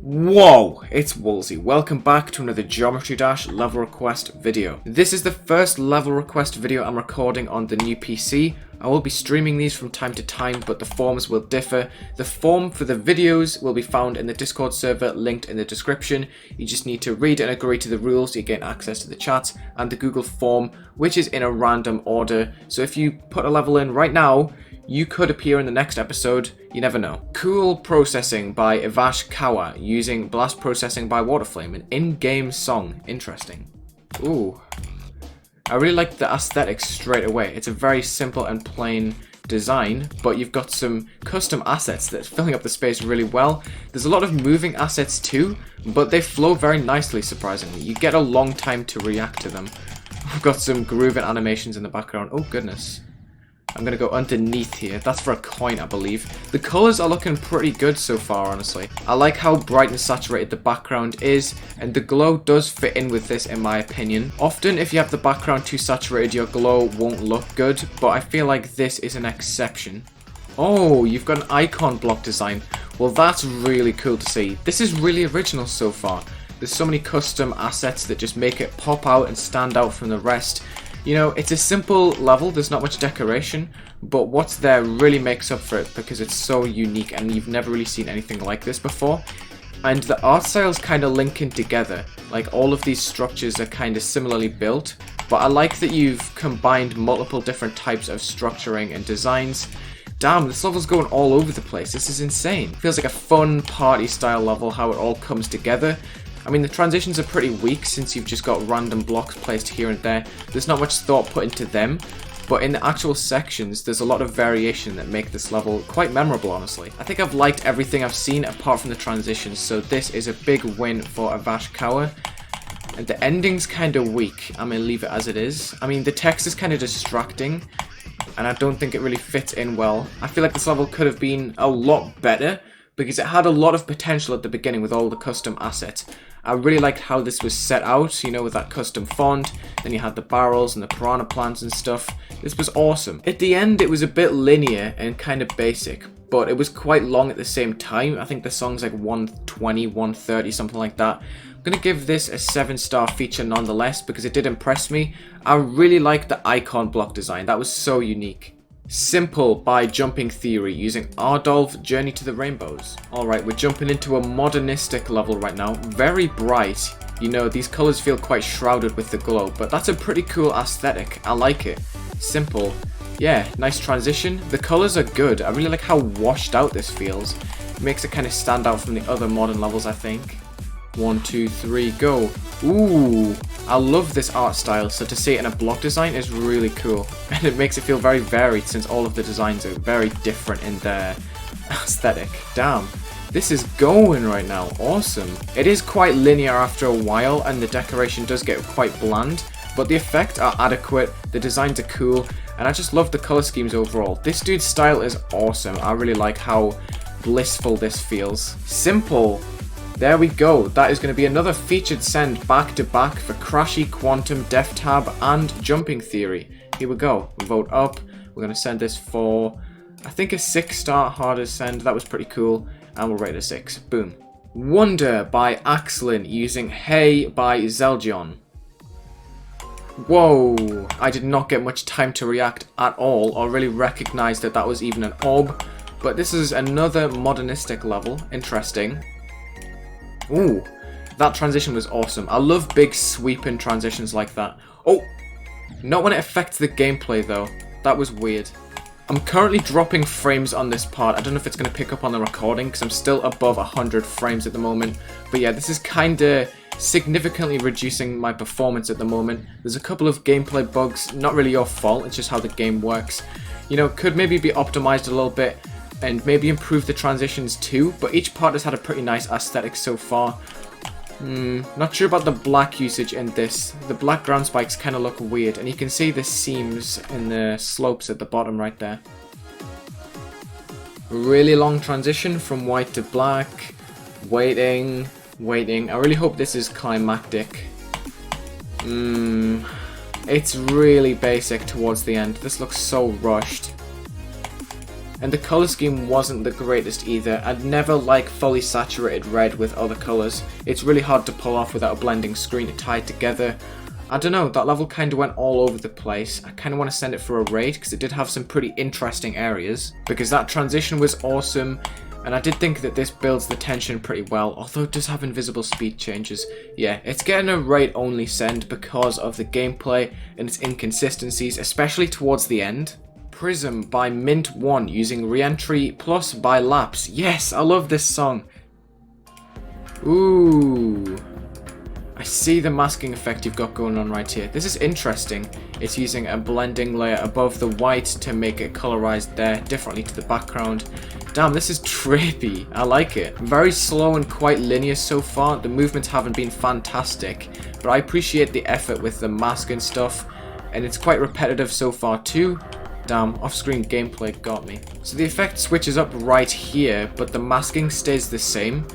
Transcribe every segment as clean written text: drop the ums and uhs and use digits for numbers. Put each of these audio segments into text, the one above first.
Whoa, it's Wulzy. Welcome back to another Geometry Dash level request video. This is the first level request video I'm recording on the new PC. I will be streaming these from time to time, but the forms will differ. The form for the videos will be found in the Discord server linked in the description. You just need to read and agree to the rules to gain access to the chat, and the Google form, which is in a random order. So if you put a level in right now, you could appear in the next episode, you never know. Cool Processing by Ivash Kawa, using Blast Processing by Waterflame, an in-game song. Interesting. Ooh. I really like the aesthetics straight away. It's a very simple and plain design, but you've got some custom assets that's filling up the space really well. There's a lot of moving assets too, but they flow very nicely, surprisingly. You get a long time to react to them. We've got some grooving animations in the background. Oh goodness. I'm going to go underneath here. That's for a coin, I believe. The colours are looking pretty good so far, honestly. I like how bright and saturated the background is, and the glow does fit in with this, in my opinion. Often, if you have the background too saturated, your glow won't look good, but I feel like this is an exception. Oh, you've got an icon block design. Well, that's really cool to see. This is really original so far. There's so many custom assets that just make it pop out and stand out from the rest. You know, it's a simple level, there's not much decoration, but what's there really makes up for it because it's so unique and you've never really seen anything like this before. And the art styles kind of linking together, like all of these structures are kind of similarly built, but I like that you've combined multiple different types of structuring and designs. Damn, this level's going all over the place, this is insane. Feels like a fun party style level, how it all comes together. I mean, the transitions are pretty weak since you've just got random blocks placed here and there. There's not much thought put into them, but in the actual sections, there's a lot of variation that make this level quite memorable, honestly. I think I've liked everything I've seen apart from the transitions, so this is a big win for Ivash Kawa. And the ending's kind of weak. I'm going to leave it as it is. I mean, the text is kind of distracting, and I don't think it really fits in well. I feel like this level could have been a lot better, because it had a lot of potential at the beginning with all the custom assets. I really liked how this was set out, you know, with that custom font. Then you had the barrels and the piranha plants and stuff. This was awesome. At the end, it was a bit linear and kind of basic, but it was quite long at the same time. I think the song's like 120, 130, something like that. I'm going to give this a 7-star feature nonetheless because it did impress me. I really liked the icon block design. That was so unique. Simple by Jumping Theory, using Ardolph Journey to the Rainbows. Alright, we're jumping into a modernistic level right now. Very bright. You know, these colours feel quite shrouded with the glow, but that's a pretty cool aesthetic. I like it. Simple. Yeah, nice transition. The colours are good. I really like how washed out this feels. It makes it kind of stand out from the other modern levels, I think. 1, 2, 3, go. Ooh, I love this art style, so to see it in a block design is really cool. And it makes it feel very varied since all of the designs are very different in their aesthetic. Damn, this is going right now, awesome. It is quite linear after a while and the decoration does get quite bland, but the effects are adequate, the designs are cool, and I just love the color schemes overall. This dude's style is awesome. I really like how blissful this feels. Simple. There we go, that is going to be another featured send back to back for Crashy, Quantum, Def Tab, and Jumping Theory. Here we go, we vote up, we're going to send this for, I think a 6-star harder send, that was pretty cool, and we'll rate a 6, boom. Wonder by Axlin, using Hey by Zelgion. Whoa, I did not get much time to react at all, or really recognize that that was even an orb, but this is another modernistic level, interesting. Ooh, that transition was awesome. I love big sweeping transitions like that. Oh, not when it affects the gameplay though. That was weird. I'm currently dropping frames on this part. I don't know if it's going to pick up on the recording because I'm still above 100 frames at the moment. But yeah, this is kind of significantly reducing my performance at the moment. There's a couple of gameplay bugs, not really your fault, it's just how the game works. You know, could maybe be optimized a little bit and maybe improve the transitions too, but each part has had a pretty nice aesthetic so far. Not sure about the black usage in this. The black ground spikes kind of look weird, and you can see the seams in the slopes at the bottom right there. Really long transition from white to black. Waiting. I really hope this is climactic. It's really basic towards the end. This looks so rushed. and the color scheme wasn't the greatest either. I'd never like fully saturated red with other colors. It's really hard to pull off without a blending screen to tie it together. I don't know, that level kind of went all over the place. I kind of want to send it for a raid because it did have some pretty interesting areas, because that transition was awesome. And I did think that this builds the tension pretty well, although it does have invisible speed changes. Yeah, it's getting a raid only send because of the gameplay and its inconsistencies, especially towards the end. Prism by Mint1 using re-entry plus by laps. Yes, I love this song. Ooh. I see the masking effect you've got going on right here. This is interesting. It's using a blending layer above the white to make it colorized there differently to the background. Damn, this is trippy. I like it. Very slow and quite linear so far. The movements haven't been fantastic, but I appreciate the effort with the mask and stuff, and it's quite repetitive so far too. Damn, off-screen gameplay got me. So the effect switches up right here, but the masking stays the same.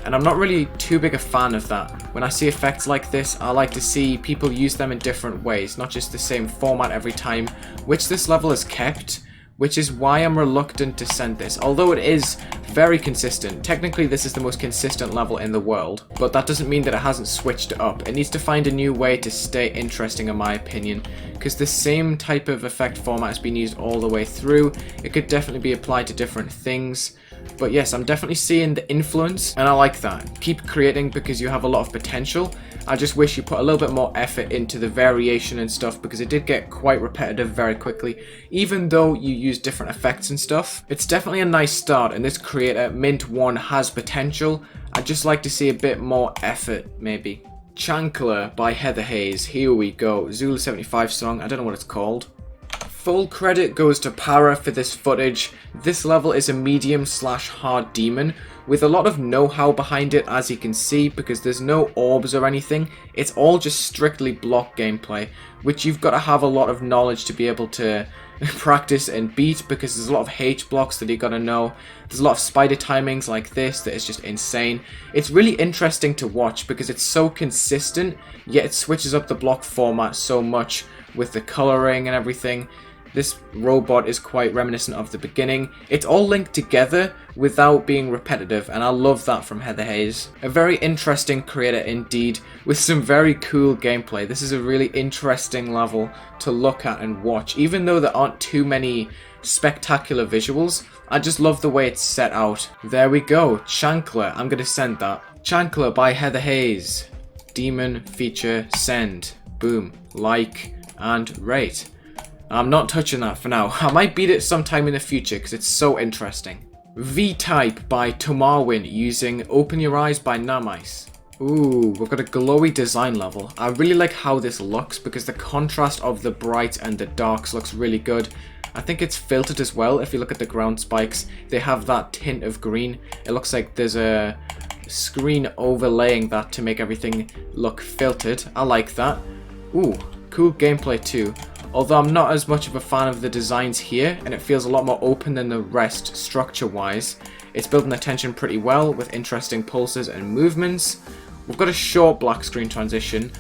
And I'm not really too big a fan of that. When I see effects like this, I like to see people use them in different ways, not just the same format every time, which this level has kept, which is why I'm reluctant to send this. Although it is very consistent. Technically, this is the most consistent level in the world, but that doesn't mean that it hasn't switched it up. It needs to find a new way to stay interesting, in my opinion, because the same type of effect format has been used all the way through. It could definitely be applied to different things. But yes, I'm definitely seeing the influence, and I like that. Keep creating because you have a lot of potential. I just wish you put a little bit more effort into the variation and stuff, because it did get quite repetitive very quickly, even though you use different effects and stuff. It's definitely a nice start, and this creator, Mint1, has potential. I'd just like to see a bit more effort, maybe. Chankler by Haze. Here we go. Zulu 75 song. I don't know what it's called. Full credit goes to Para for this footage. This level is a medium/hard demon with a lot of know-how behind it, as you can see, because there's no orbs or anything. It's all just strictly block gameplay, which you've got to have a lot of knowledge to be able to practice and beat, because there's a lot of H blocks that you got to know. There's a lot of spider timings like this that is just insane. It's really interesting to watch because it's so consistent, yet it switches up the block format so much with the coloring and everything. This robot is quite reminiscent of the beginning. It's all linked together without being repetitive, and I love that from Haze. A very interesting creator indeed, with some very cool gameplay. This is a really interesting level to look at and watch. Even though there aren't too many spectacular visuals, I just love the way it's set out. There we go, Chankler. I'm gonna send that. Chankler by Haze. Demon feature send. Boom. Like and rate. I'm not touching that for now. I might beat it sometime in the future because it's so interesting. V-Type by Tomarwin using Open Your Eyes by Namice. Ooh, we've got a glowy design level. I really like how this looks because the contrast of the bright and the darks looks really good. I think it's filtered as well. If you look at the ground spikes, they have that tint of green. It looks like there's a screen overlaying that to make everything look filtered. I like that. Ooh, cool gameplay too. Although I'm not as much of a fan of the designs here, and it feels a lot more open than the rest structure-wise. It's building the tension pretty well with interesting pulses and movements. We've got a short black screen transition.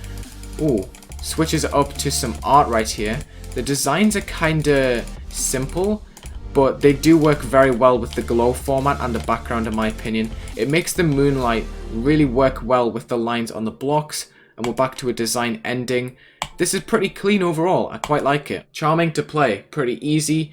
Ooh, switches it up to some art right here. The designs are kinda simple, but they do work very well with the glow format and the background, in my opinion. It makes the moonlight really work well with the lines on the blocks, and we're back to a design ending. This is pretty clean overall. I quite like it. Charming to play. Pretty easy.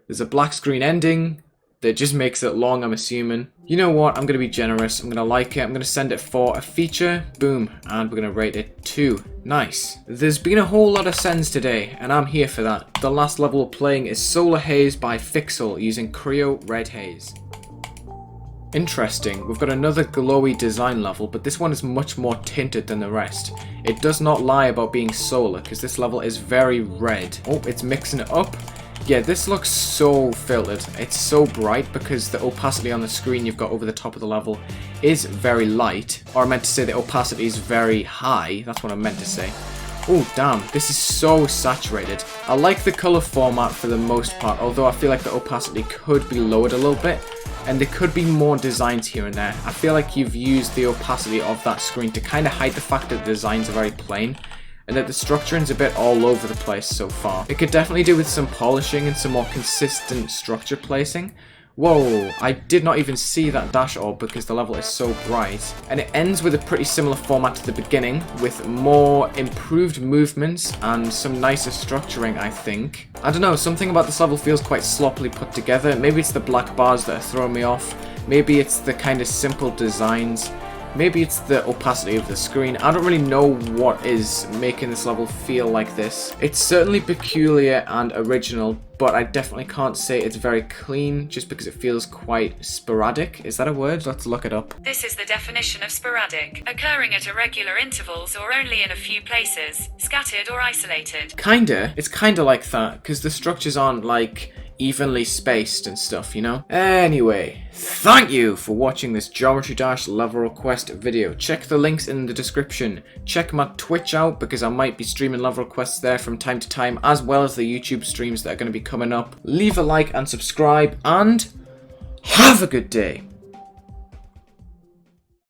There's a black screen ending that just makes it long, I'm assuming. You know what? I'm going to be generous. I'm going to like it. I'm going to send it for a feature. Boom. And we're going to rate it 2. Nice. There's been a whole lot of sends today, and I'm here for that. The last level we're playing is Solar Haze by Fixel using Creo Red Haze. Interesting, we've got another glowy design level, but this one is much more tinted than the rest. It does not lie about being solar, because this level is very red. Oh, it's mixing it up. Yeah, this looks so filtered. It's so bright because the opacity on the screen you've got over the top of the level is very light. Or I meant to say the opacity is very high. That's what I meant to say. Oh, damn, this is so saturated. I like the color format for the most part, although I feel like the opacity could be lowered a little bit. And there could be more designs here and there. I feel like you've used the opacity of that screen to kind of hide the fact that the designs are very plain. and that the structuring's a bit all over the place so far. It could definitely do with some polishing and some more consistent structure placing. Whoa, I did not even see that dash orb because the level is so bright. And it ends with a pretty similar format to the beginning, with more improved movements and some nicer structuring, I think. I don't know, something about this level feels quite sloppily put together. Maybe it's the black bars that are throwing me off. Maybe it's the kind of simple designs. Maybe it's the opacity of the screen. I don't really know what is making this level feel like this. It's certainly peculiar and original, but I definitely can't say it's very clean just because it feels quite sporadic. Is that a word? Let's look it up. This is the definition of sporadic, occurring at irregular intervals or only in a few places, scattered or isolated. Kinda. It's kinda like that, because the structures aren't like evenly spaced and stuff, you know? Anyway, thank you for watching this Geometry Dash level request video. Check the links in the description. Check my Twitch out because I might be streaming level requests there from time to time, as well as the YouTube streams that are going to be coming up. Leave a like and subscribe, and have a good day.